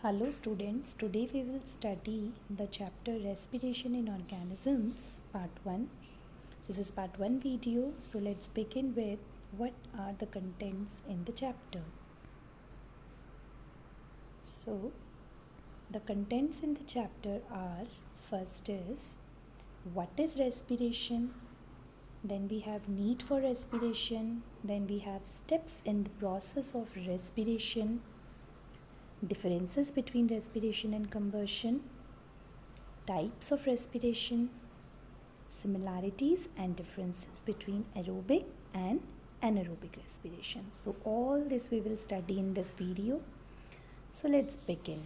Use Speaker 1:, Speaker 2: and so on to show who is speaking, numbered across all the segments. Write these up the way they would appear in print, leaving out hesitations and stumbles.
Speaker 1: Hello students, today we will study the chapter Respiration in Organisms part 1. This is part 1 video, so let's begin with what are the contents in the chapter. So the contents in the chapter are, first is what is respiration, then we have need for respiration, then we have steps in the process of respiration, differences between respiration and combustion, types of respiration, similarities and differences between aerobic and anaerobic respiration. So all this we will study in this video. So let's begin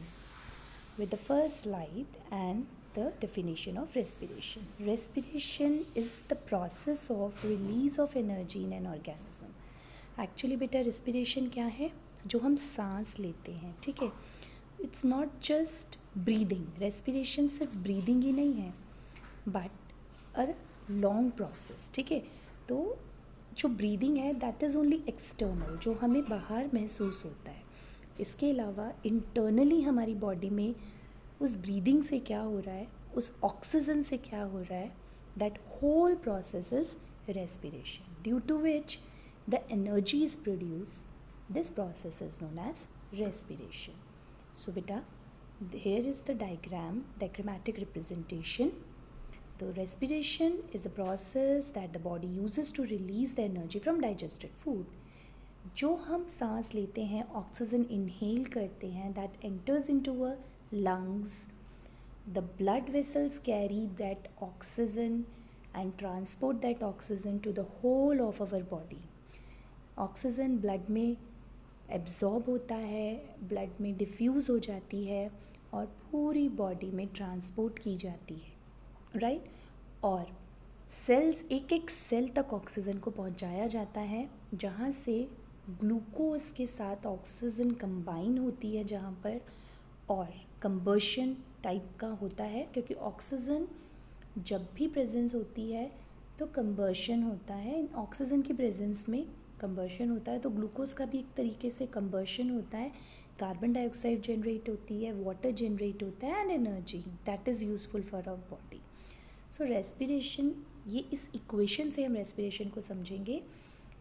Speaker 1: with the first slide and the definition of respiration. Respiration is the process of release of energy in an organism. Actually बेटा respiration क्या है? जो हम सांस लेते हैं, ठीक है. It's not just breathing. Respiration सिर्फ ब्रीदिंग ही नहीं है, बट अ लॉन्ग प्रोसेस, ठीक है. तो जो ब्रीदिंग है दैट इज़ ओनली एक्सटर्नल, जो हमें बाहर महसूस होता है. इसके अलावा इंटरनली हमारी बॉडी में उस ब्रीदिंग से क्या हो रहा है, उस ऑक्सीजन से क्या हो रहा है, that whole process is respiration, due to which the energy is produce. This process is known as respiration. So beta, here is the diagrammatic representation. The respiration is the process that the body uses to release the energy from digested food. जो हम सांस लेते हैं, oxygen inhale करते हैं, that enters into our lungs. The blood vessels carry that oxygen and transport that oxygen to the whole of our body. Oxygen blood में absorb होता है, ब्लड में डिफ्यूज़ हो जाती है और पूरी बॉडी में ट्रांसपोर्ट की जाती है, राइट. और सेल्स, एक एक सेल तक ऑक्सीजन को पहुंचाया जाता है, जहां से ग्लूकोज के साथ ऑक्सीजन कंबाइन होती है जहां पर, और कंबशन टाइप का होता है, क्योंकि ऑक्सीजन जब भी प्रेजेंस होती है तो कंबशन होता है. ऑक्सीजन की प्रेजेंस में कंबशन होता है, तो ग्लूकोज का भी एक तरीके से कंबशन होता है. कार्बन डाइऑक्साइड जनरेट होती है, वाटर जनरेट होता है, and energy that is useful for our body. So respiration, ये इस इक्वेशन से हम रेस्पिरेशन को समझेंगे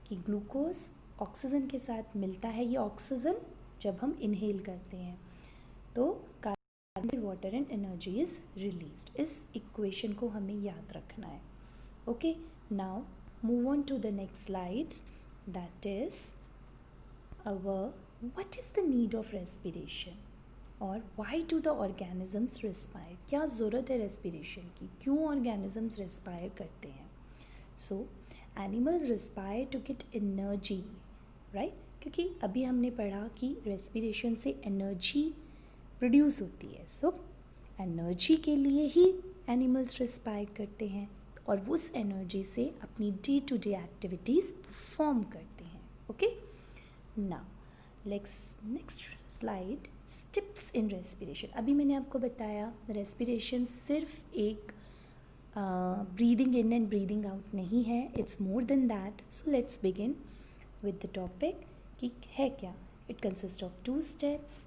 Speaker 1: कि ग्लूकोज ऑक्सीजन के साथ मिलता है. ये ऑक्सीजन जब हम इनहेल करते हैं तो carbon, water and energy is released. इस इक्वेशन को हमें याद रखना है. Okay, now move on to the next slide. That is our what is the need of respiration, और why do the organisms respire. क्या ज़रूरत है respiration की, क्यों organisms respire करते हैं. So animals respire to get energy, right. क्योंकि अभी हमने पढ़ा कि respiration से energy produce होती है. So energy के लिए ही animals respire करते हैं और उस एनर्जी से अपनी day to day activities perform करते हैं. Okay, now next slide, steps in respiration. अभी मैंने आपको बताया रेस्पिरेशन सिर्फ एक breathing in and breathing out नहीं है, it's more than that. So let's begin with the topic कि है क्या. It consist of 2 steps.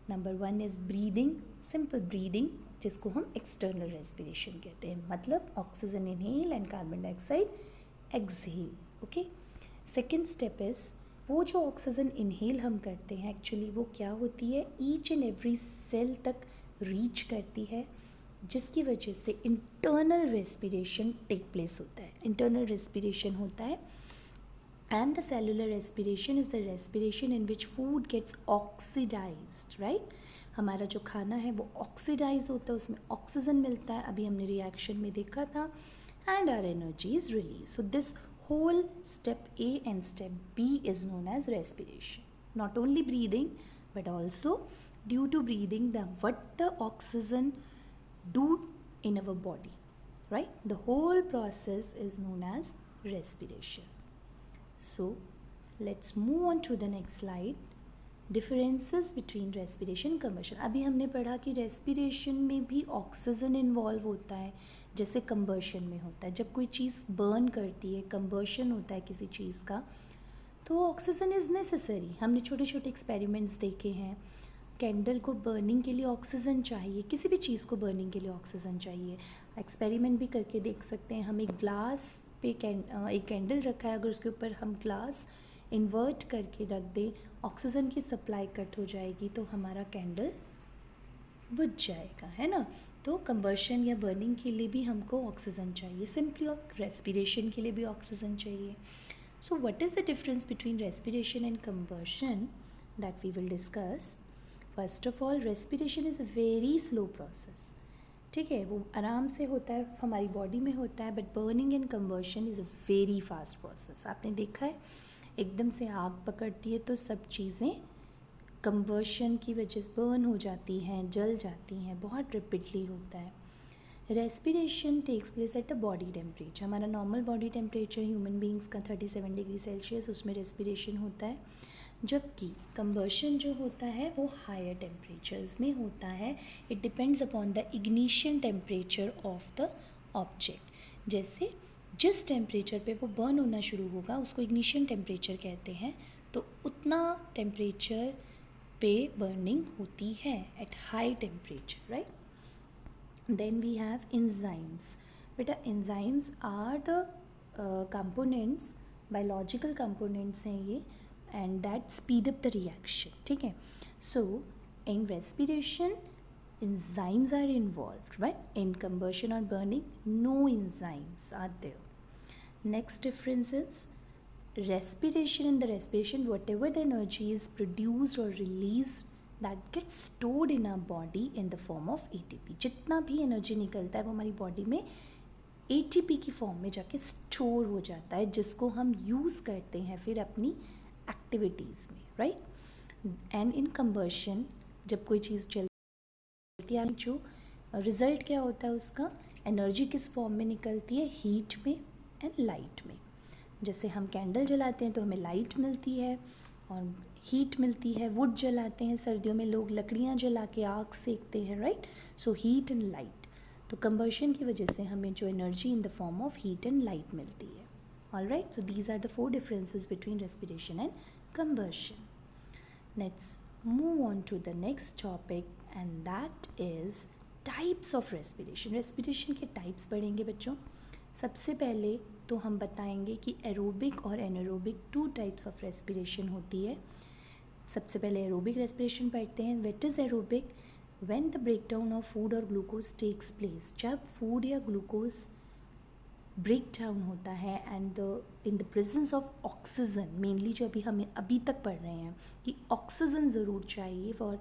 Speaker 1: Number 1 is breathing, simple breathing, जिसको हम एक्सटर्नल रेस्पिरेशन कहते हैं, मतलब oxygen inhale and carbon dioxide exhale. Okay, second step is वो जो ऑक्सीजन इनहेल हम करते हैं, एक्चुअली वो क्या होती है, ईच एंड एवरी सेल तक रीच करती है, जिसकी वजह से इंटरनल रेस्पिरेशन टेक प्लेस होता है. इंटरनल रेस्पिरेशन होता है, and the cellular respiration is the respiration in which food gets oxidised, right. हमारा जो खाना है वो ऑक्सीडाइज होता है, उसमें ऑक्सीजन मिलता है, अभी हमने रिएक्शन में देखा था, and our energy is release. So this whole step A and step B is known as respiration. Not only breathing but also due to breathing the what the oxygen do in our body, right. The whole process is known as respiration. So let's move on to the next slide. Differences between respiration combustion. अभी हमने पढ़ा कि respiration में भी oxygen involve होता है, जैसे combustion में होता है. जब कोई चीज़ बर्न करती है, कंबशन होता है किसी चीज़ का, तो ऑक्सीजन इज़ नेसेसरी. हमने छोटे छोटे एक्सपेरिमेंट्स देखे हैं, कैंडल को बर्निंग के लिए ऑक्सीजन चाहिए, किसी भी चीज़ को बर्निंग के लिए ऑक्सीजन चाहिए। एक्सपेरिमेंट भी करके देख सकते हैं। हम एक ग्लास पे एक कैंडल रखा है, अगर उसके ऊपर हम ग्लास इन्वर्ट करके रख दें, ऑक्सीजन की सप्लाई कट हो जाएगी तो हमारा कैंडल बुझ जाएगा, है ना। तो कंबर्शन या बर्निंग के लिए भी हमको ऑक्सीजन चाहिए, सिंपली और रेस्पिरेशन के लिए भी ऑक्सीजन चाहिए। So what is the difference between respiration and combustion that we will discuss? First of all, respiration is a very slow process. ठीक है, वो आराम से होता है, हमारी बॉडी में होता है, but burning and combustion is a very fast process. आपने देखा है एकदम से आग पकड़ती है तो सब चीज़ें कंबर्शन की वजह से बर्न हो जाती हैं, जल जाती हैं, बहुत रैपिडली होता है। Respiration takes place at a body temperature. हमारा normal body temperature human beings का 37 डिग्री सेल्सियस, उसमें रेस्पिरेशन होता है। जबकि कंबर्शन जो होता है वो हायर टेम्परेचर्स में होता है। It depends upon the ignition temperature of the object. जैसे जिस टेम्परेचर पे वो बर्न होना शुरू होगा उसको इग्निशन टेम्परेचर कहते हैं, तो उतना टेम्परेचर पे बर्निंग होती है at high temperature, right. Then we have enzymes. Beta, enzymes are the components, biological components हैं ये, and that speed up the reaction, ठीक है। So in respiration enzymes are involved, right? In combustion or burning no enzymes are there. Next difference is respiration. In the respiration whatever the energy is produced or released that gets stored in our body in the form of ATP. जितना भी energy निकलता है वो हमारी body में ATP की form में जाके स्टोर हो जाता है, जिसको हम यूज़ करते हैं फिर अपनी एक्टिविटीज़ में, राइट। एंड इन कंबर्शन जब कोई चीज़ जलती है, जो रिज़ल्ट क्या होता है उसका, एनर्जी किस फॉर्म में निकलती है, हीट में एंड लाइट में। जैसे हम कैंडल जलाते हैं तो हमें लाइट मिलती है और हीट मिलती है। वुड जलाते हैं, सर्दियों में लोग लकड़ियाँ जला के आग सेकते हैं, right. So heat and light, तो कंबर्शन की वजह से हमें जो energy in the form of heat and light मिलती है। All right, so these are the 4 differences between respiration and combustion. Let's move on to the next topic and that is types of respiration. Respiration के types पढ़ेंगे बच्चों। सबसे पहले तो हम बताएंगे कि एरोबिक और एनारोबिक 2 टाइप्स ऑफ रेस्पिरेशन होती है। सबसे पहले एरोबिक रेस्पिरेशन पढ़ते हैं। What is aerobic? When the break down of food और ग्लूकोज टेक्स प्लेस। जब फूड या ग्लूकोज ब्रेक डाउन होता है and in the presence of oxygen, mainly जो हमें अभी तक पढ़ रहे हैं कि ऑक्सीजन ज़रूर चाहिए for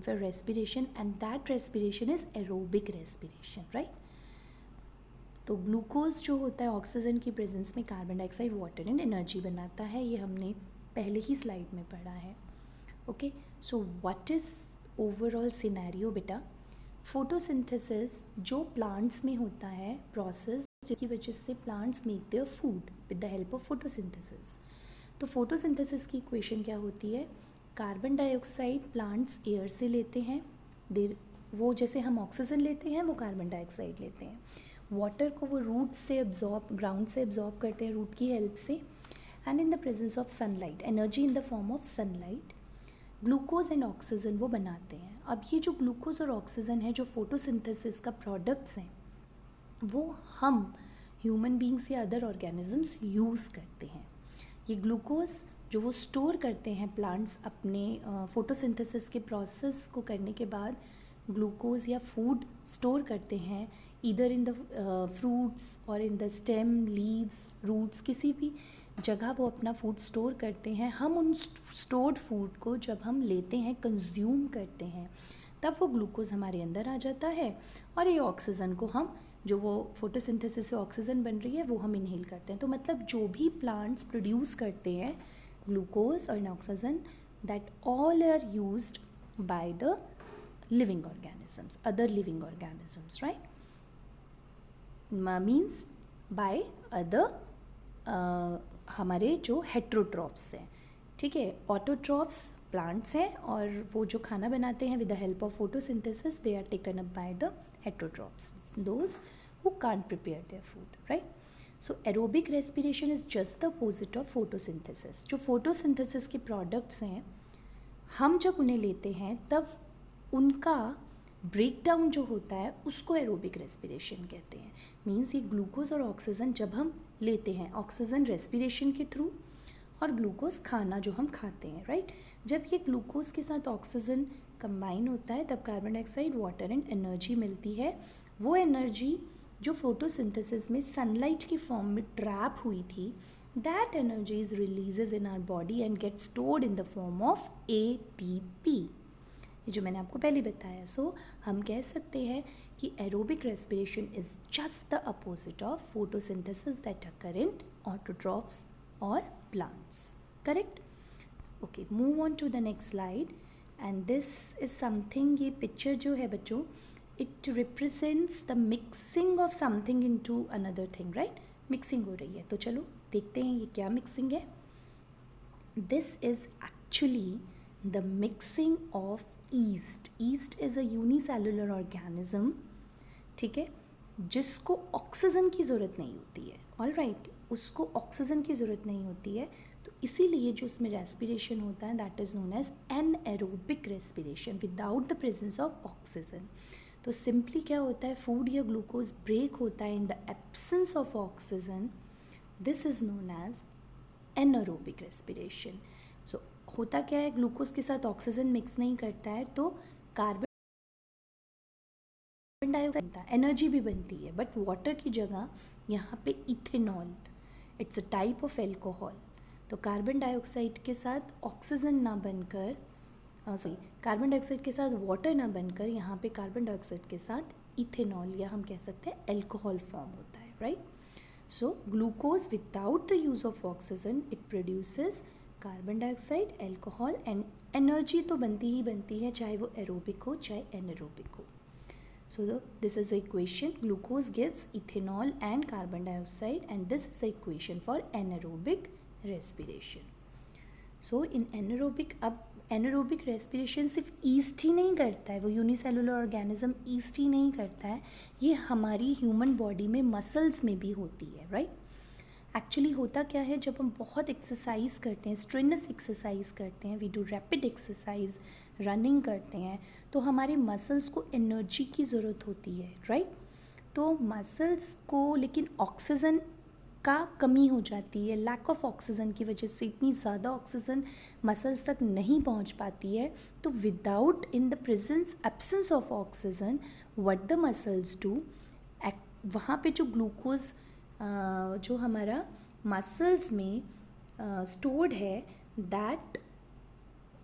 Speaker 1: respiration, and that respiration is aerobic respiration, right. तो ग्लूकोज जो होता है ऑक्सीजन की प्रेजेंस में carbon dioxide, water and energy बनाता है, ये हमने पहले ही स्लाइड में पढ़ा है। Okay, so what is overall scenario बेटा? फोटोसिंथेसिस जो प्लांट्स में होता है प्रोसेस, जिसकी वजह से plants make their food with the help of photosynthesis. तो फोटोसिंथेसिस की इक्वेशन क्या होती है? कार्बन डाइऑक्साइड प्लांट्स एयर से लेते हैं, वो जैसे हम ऑक्सीजन लेते हैं वो कार्बन डाइऑक्साइड लेते हैं। वाटर को वो रूट से एब्जॉर्ब, ग्राउंड से एब्जॉर्ब करते हैं रूट की हेल्प से, and in the presence of sunlight, energy in the form of sunlight, glucose and oxygen वो बनाते हैं। अब ये जो ग्लूकोज और ऑक्सीजन है जो फोटोसिंथेसिस का प्रोडक्ट्स हैं, वो हम ह्यूमन बींग्स या अदर ऑर्गेनिजम्स यूज़ करते हैं। ये ग्लूकोज जो वो स्टोर करते हैं प्लांट्स अपने फोटोसिंथेसिस के प्रोसेस को करने के बाद, ग्लूकोज या फूड स्टोर करते हैं ईदर इन द फ्रूट्स और in the stem, leaves, roots, किसी भी जगह वो अपना फूड स्टोर करते हैं। हम उन स्टोर्ड फूड को जब हम लेते हैं, कंज्यूम करते हैं, तब वो ग्लूकोज हमारे अंदर आ जाता है और ये ऑक्सीजन को हम, जो वो फोटोसिंथेसिस से ऑक्सीजन बन रही है वो हम इनहेल करते हैं। तो मतलब जो भी प्लांट्स प्रोड्यूस करते हैं ग्लूकोज और oxygen, that all are used by the living organisms, other living organisms, right, means by other हमारे जो हेट्रोट्रॉफ्स हैं, ठीक है। ऑटोट्रॉफ्स प्लांट्स हैं और वो जो खाना बनाते हैं with the help of photosynthesis, they are taken up by the heterotrophs, those who can't prepare their food, right. So aerobic respiration is just the opposite of photosynthesis. जो फोटोसिंथेसिस के products हैं हम जब उन्हें लेते हैं तब उनका ब्रेकडाउन जो होता है उसको एरोबिक रेस्पिरेशन कहते हैं। मीन्स ये ग्लूकोज और ऑक्सीजन जब हम लेते हैं, ऑक्सीजन रेस्पिरेशन के थ्रू और ग्लूकोज खाना जो हम खाते हैं, राइट। जब ये ग्लूकोज के साथ ऑक्सीजन कंबाइन होता है तब carbon dioxide, water and energy मिलती है। वो एनर्जी जो फोटोसिंथेसिस में सनलाइट की फॉर्म में ट्रैप हुई थी, that energy is releases in our body and gets stored in the form of ATP, ये जो मैंने आपको पहले बताया। सो हम कह सकते हैं कि aerobic respiration is just the opposite of photosynthesis that occur in autotrophs और plants, correct. Okay, move on to the next slide and this is something, ये पिक्चर जो है बच्चों, it represents the mixing of something into another thing, right. Mixing हो रही है, तो चलो देखते हैं ये क्या मिक्सिंग है। This is actually the mixing of east. East is a unicellular organism, ठीक है, जिसको ऑक्सीजन की ज़रूरत नहीं होती है। ऑल राइट, उसको ऑक्सीजन की ज़रूरत नहीं होती है, तो इसीलिए जो उसमें रेस्पिरेशन होता है that is known as anaerobic respiration without the presence of oxygen. तो सिंपली क्या होता है, फूड या ग्लूकोज ब्रेक होता है in the absence of oxygen, this is known as anaerobic respiration. So होता क्या है, ग्लूकोज के साथ ऑक्सीजन मिक्स नहीं करता है तो कार्बन डाइऑक्साइड बनता है, एनर्जी भी बनती है, बट वाटर की जगह यहाँ पे ethanol, it's a type of alcohol. तो कार्बन डाइऑक्साइड के साथ ऑक्सीजन ना बनकर, कार्बन डाइऑक्साइड के साथ वाटर ना बनकर यहाँ पे कार्बन डाइऑक्साइड के साथ इथेनॉल या हम कह सकते हैं एल्कोहल फॉर्म होता है, right. So glucose without the use of oxygen it produces carbon dioxide, alcohol and energy तो बनती ही बनती है, चाहे वो एरोबिक हो चाहे एनएरोबिक हो। So this is the equation, glucose gives ethanol and carbon dioxide, and this is the equation for anaerobic respiration. So in anaerobic, अब anaerobic respiration सिर्फ ईस्ट ही नहीं करता है, वो यूनिसेलुलर ऑर्गेनिज्म ईस्ट ही नहीं करता है, ये हमारी ह्यूमन बॉडी में मसल्स में भी होती है, राइट। एक्चुअली होता क्या है, जब हम बहुत एक्सरसाइज करते हैं, स्ट्रेनस एक्सरसाइज करते हैं, we do rapid exercise, running करते हैं, तो हमारे मसल्स को एनर्जी की ज़रूरत होती है, राइट। तो मसल्स को लेकिन ऑक्सीजन का कमी हो जाती है, लैक ऑफ ऑक्सीजन की वजह से इतनी ज़्यादा ऑक्सीजन मसल्स तक नहीं पहुंच पाती है। तो without, in the presence absence of oxygen, what the muscles do, वहाँ पे जो ग्लूकोज जो हमारा मसल्स में स्टोर्ड है, that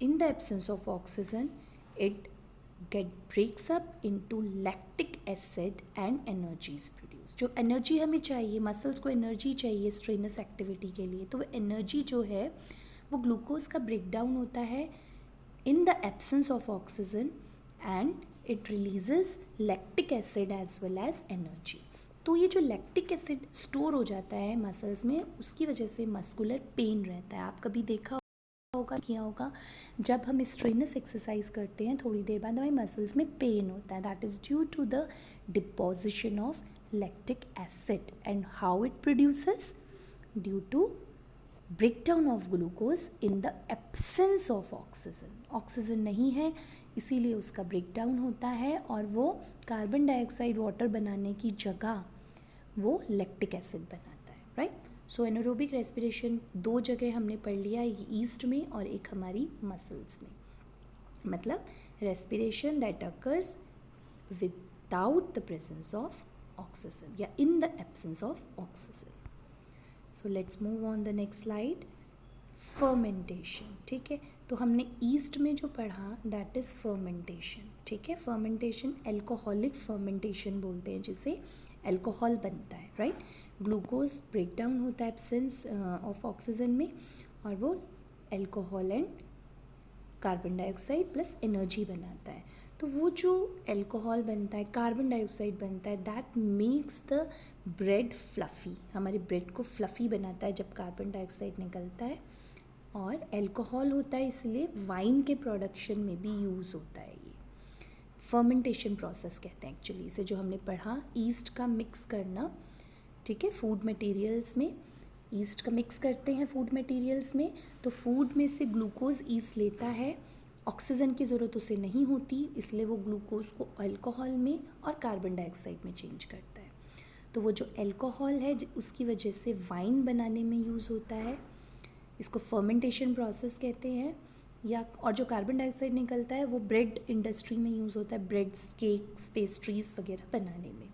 Speaker 1: in the absence of oxygen it breaks up into lactic acid and energy is produced। जो एनर्जी हमें चाहिए, मसल्स को एनर्जी चाहिए स्ट्रेनस एक्टिविटी के लिए, तो वो एनर्जी जो है वो ग्लूकोज का ब्रेकडाउन होता है in the absence of oxygen and it releases lactic acid as well as energy. तो ये जो लैक्टिक एसिड स्टोर हो जाता है मसल्स में, उसकी वजह से मस्कुलर पेन रहता है। आप कभी देखा होगा, किया होगा, जब हम स्ट्रेनस एक्सरसाइज करते हैं थोड़ी देर बाद हमारे मसल्स में पेन होता है, that is due to the deposition of lactic acid. And how it produces, due to breakdown of glucose in the absence of oxygen. Oxygen नहीं है इसीलिए उसका ब्रेकडाउन होता है और वो कार्बन डाइऑक्साइड, वाटर बनाने की जगह वो लैक्टिक एसिड बनाता है, राइट। सो एनारोबिक रेस्पिरेशन दो जगह हमने पढ़ लिया, ईस्ट में और एक हमारी मसल्स में। मतलब respiration that occurs without the presence of oxygen या in the absence of oxygen. So let's move on the next slide. Fermentation, ठीक है, तो हमने ईस्ट में जो पढ़ा दैट इज़ फर्मेंटेशन, ठीक है। फर्मेंटेशन एल्कोहलिक फर्मेंटेशन बोलते हैं, जिसे एल्कोहल बनता है, राइट। ग्लूकोज ब्रेकडाउन होता है एब्सेंस ऑफ ऑक्सीजन में और वो alcohol and carbon dioxide plus energy बनाता है। तो वो जो एल्कोहल बनता है, कार्बन डाइऑक्साइड बनता है, that makes the bread fluffy, हमारे ब्रेड को फ्लफ़ी बनाता है जब कार्बन डाइऑक्साइड निकलता है। और एल्कोहल होता है इसलिए वाइन के प्रोडक्शन में भी यूज़ होता है। ये फर्मेंटेशन प्रोसेस कहते हैं एक्चुअली इसे, जो हमने पढ़ा ईस्ट का मिक्स करना, ठीक है। फूड मटेरियल्स में ईस्ट का मिक्स करते हैं फूड मटेरियल्स में, तो फूड में से ग्लूकोज ईस्ट लेता है ऑक्सीजन की ज़रूरत उसे नहीं होती, इसलिए वो ग्लूकोज को अल्कोहल में और कार्बन डाइऑक्साइड में चेंज करता है। तो वो जो अल्कोहल है उसकी वजह से वाइन बनाने में यूज़ होता है, इसको फर्मेंटेशन प्रोसेस कहते हैं। या और जो कार्बन डाइऑक्साइड निकलता है वो ब्रेड इंडस्ट्री में यूज़ होता है, ब्रेड्स, केक्स, पेस्ट्रीज़ वगैरह बनाने में,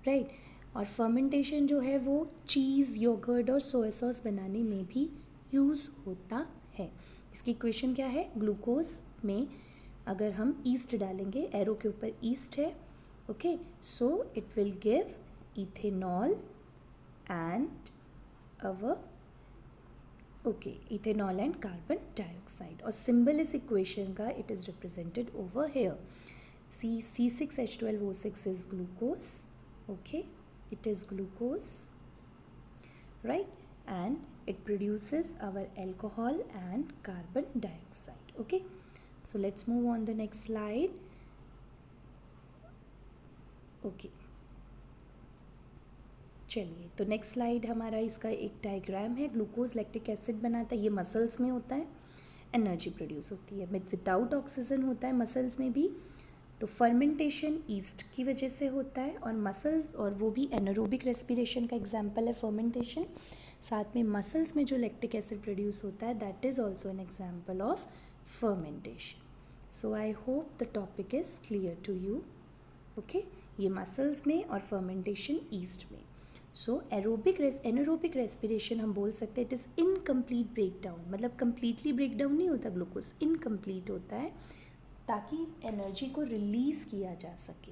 Speaker 1: राइट। और फर्मेंटेशन जो है वो चीज़, योगर्ट और सोया सॉस बनाने में भी यूज़ होता है। इसकी इक्वेशन क्या है? ग्लूकोज में अगर हम ईस्ट डालेंगे, एरो के ऊपर ईस्ट है, okay, so it will give ethanol and our ethanol and carbon dioxide. और सिंबल इस इक्वेशन का it is represented over here. C6H12O6 is glucose, okay, it is glucose, right, and it produces our alcohol and carbon dioxide, okay. So let's move on the next slide, okay. चलिए, तो next slide हमारा इसका एक diagram है। Glucose lactic acid बनाता है, ये muscles में होता है, एनर्जी प्रोड्यूस होती है। विदाउट ऑक्सीजन होता है मसल्स में भी। तो फर्मेंटेशन ईस्ट की वजह से होता है, और मसल्स, और वो भी एनारोबिक रेस्पिरेशन का एग्जाम्पल है फर्मेंटेशन। साथ में मसल्स में जो लैक्टिक एसिड प्रोड्यूस होता है that is also an example of fermentation. So I hope the topic is clear to you, okay. ये मसल्स में और फर्मेंटेशन ईस्ट में। सो एनारोबिक रेस्पिरेशन हम बोल सकते हैं इट इज़ इनकम्प्लीट ब्रेकडाउन, मतलब कम्प्लीटली ब्रेकडाउन नहीं होता ग्लूकोज, इनकम्प्लीट होता है ताकि एनर्जी को रिलीज़ किया जा सके,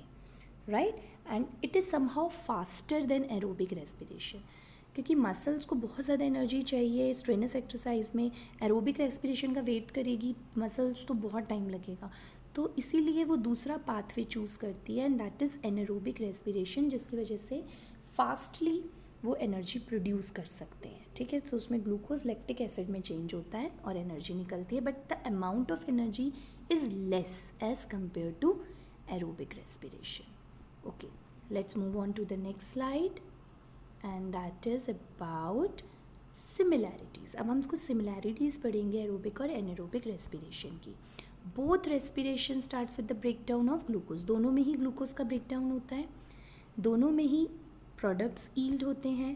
Speaker 1: right. And it is somehow faster than aerobic respiration, क्योंकि मसल्स को बहुत ज़्यादा एनर्जी चाहिए स्ट्रेनस एक्सरसाइज में। एरोबिक रेस्पिरेशन का वेट करेगी मसल्स तो बहुत टाइम लगेगा, तो इसीलिए वो दूसरा पाथवे चूज़ करती है, and that is anaerobic respiration, जिसकी वजह से फास्टली वो एनर्जी प्रोड्यूस कर सकते हैं, ठीक है। सो उसमें ग्लूकोज लैक्टिक एसिड में चेंज होता है और एनर्जी निकलती है, but the amount of energy is less as compare to aerobic respiration, okay. Let's move on to the next slide, and that is about similarities. अब हम इसको सिमिलैरिटीज़ पढ़ेंगे एरोबिक और एनारोबिक रेस्पिरेशन की। Both respiration starts with the breakdown of glucose, दोनों में ही glucose का breakdown होता है, दोनों में ही प्रोडक्ट्स ईल्ड होते हैं,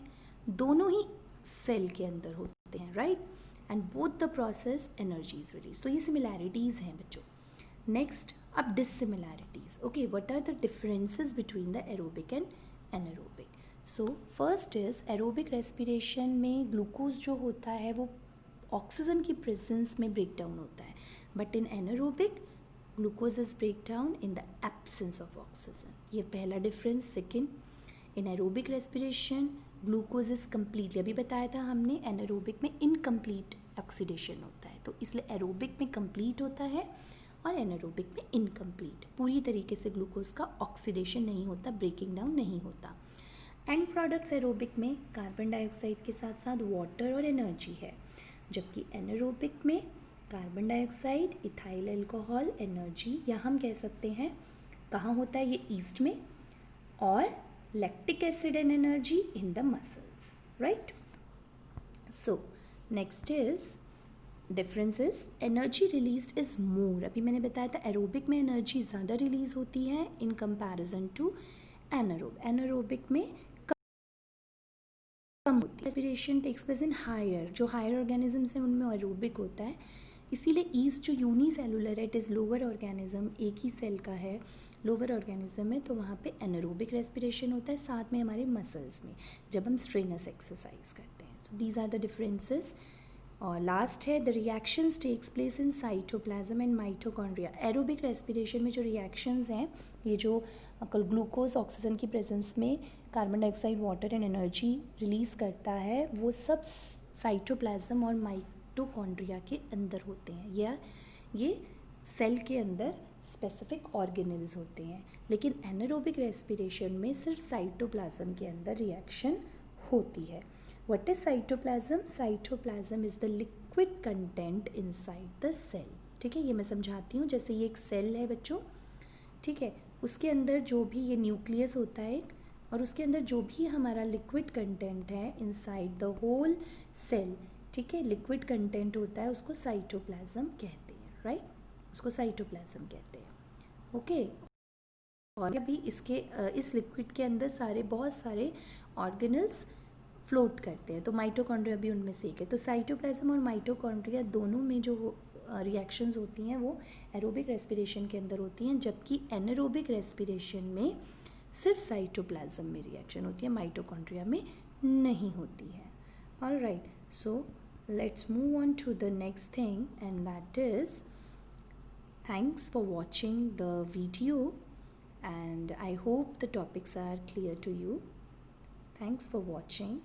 Speaker 1: दोनों ही सेल के अंदर होते हैं, right, and both the process energies release. तो ये सिमिलैरिटीज़ हैं बच्चों। नेक्स्ट अब dissimilarities, okay, what are the differences between the aerobic and anaerobic. So first is aerobic respiration में ग्लूकोज जो होता है वो ऑक्सीजन की प्रेजेंस में ब्रेक डाउन होता है, but in anaerobic glucose is break down in the absence of oxygen. ये पहला difference. Second, in aerobic respiration glucose is completely, अभी बताया था हमने, एनारोबिक में इनकम्प्लीट ऑक्सीडेशन होता है, तो इसलिए एरोबिक में कंप्लीट होता है और एनारोबिक में इनकम्प्लीट, पूरी तरीके से ग्लूकोज का ऑक्सीडेशन नहीं होता, ब्रेकिंग डाउन नहीं होता। एंड प्रोडक्ट्स एरोबिक में कार्बन डाइऑक्साइड के साथ साथ वाटर और एनर्जी है, जबकि एनारोबिक में carbon dioxide, ethyl alcohol, energy, या हम कह सकते हैं कहाँ होता है ये ईस्ट में, और lactic acid and energy in the muscles, right? So next is difference is energy released is more। अभी मैंने बताया था एरोबिक में एनर्जी ज़्यादा रिलीज होती है in comparison to एनारोबिक में कम होती है। Respiration takes place in higher, जो हायर ऑर्गेनिजम्स हैं उनमें एरोबिक होता है, इसीलिए ईस्ट जो यूनिसेलुलर है, इट इज़ लोअर ऑर्गेनिज्म, एक ही सेल का है, लोअर ऑर्गेनिज्म में, तो वहाँ पे एनारोबिक रेस्पिरेशन होता है, साथ में हमारे मसल्स में जब हम स्ट्रेनस एक्सरसाइज करते हैं। So these are the differences. और लास्ट है the reactions takes place in cytoplasm and mitochondria. Aerobic respiration में जो रिएक्शंस हैं, ये जो ग्लूकोज ऑक्सीजन की प्रेजेंस में carbon dioxide, water and energy release करता है, वो सब साइटोप्लाज्म और माइटोकॉन्ड्रिया के अंदर होते हैं, या ये सेल के अंदर स्पेसिफिक ऑर्गेनल्स होते हैं। लेकिन एनारोबिक रेस्पिरेशन में सिर्फ साइटोप्लाज्म के अंदर रिएक्शन होती है। What is cytoplasm? Cytoplasm is the liquid content inside the cell, ठीक है। ये मैं समझाती हूँ। जैसे ये एक सेल है बच्चों, ठीक है, उसके अंदर जो भी ये न्यूक्लियस होता है, और उसके अंदर जो भी हमारा लिक्विड कंटेंट है इनसाइड द होल सेल, ठीक है, लिक्विड कंटेंट होता है, उसको साइटोप्लाज्म कहते हैं, राइट। उसको साइटोप्लाज्म कहते हैं. ओके. और अभी इसके इस लिक्विड के अंदर बहुत सारे ऑर्गेनल्स फ्लोट करते हैं. तो माइटोकॉन्ड्रिया भी उनमें से एक है. तो साइटोप्लाज्म और माइटोकॉन्ड्रिया दोनों में जो रिएक्शंस होती हैं वो एरोबिक रेस्पिरेशन के अंदर होती हैं, जबकि एनारोबिक रेस्पिरेशन में सिर्फ साइटोप्लाज्म में रिएक्शन होती है, माइटोकॉन्ड्रिया में नहीं होती है. Alright, so let's move on to the next thing, and that is thanks for watching the video, and I hope the topics are clear to you. Thanks for watching.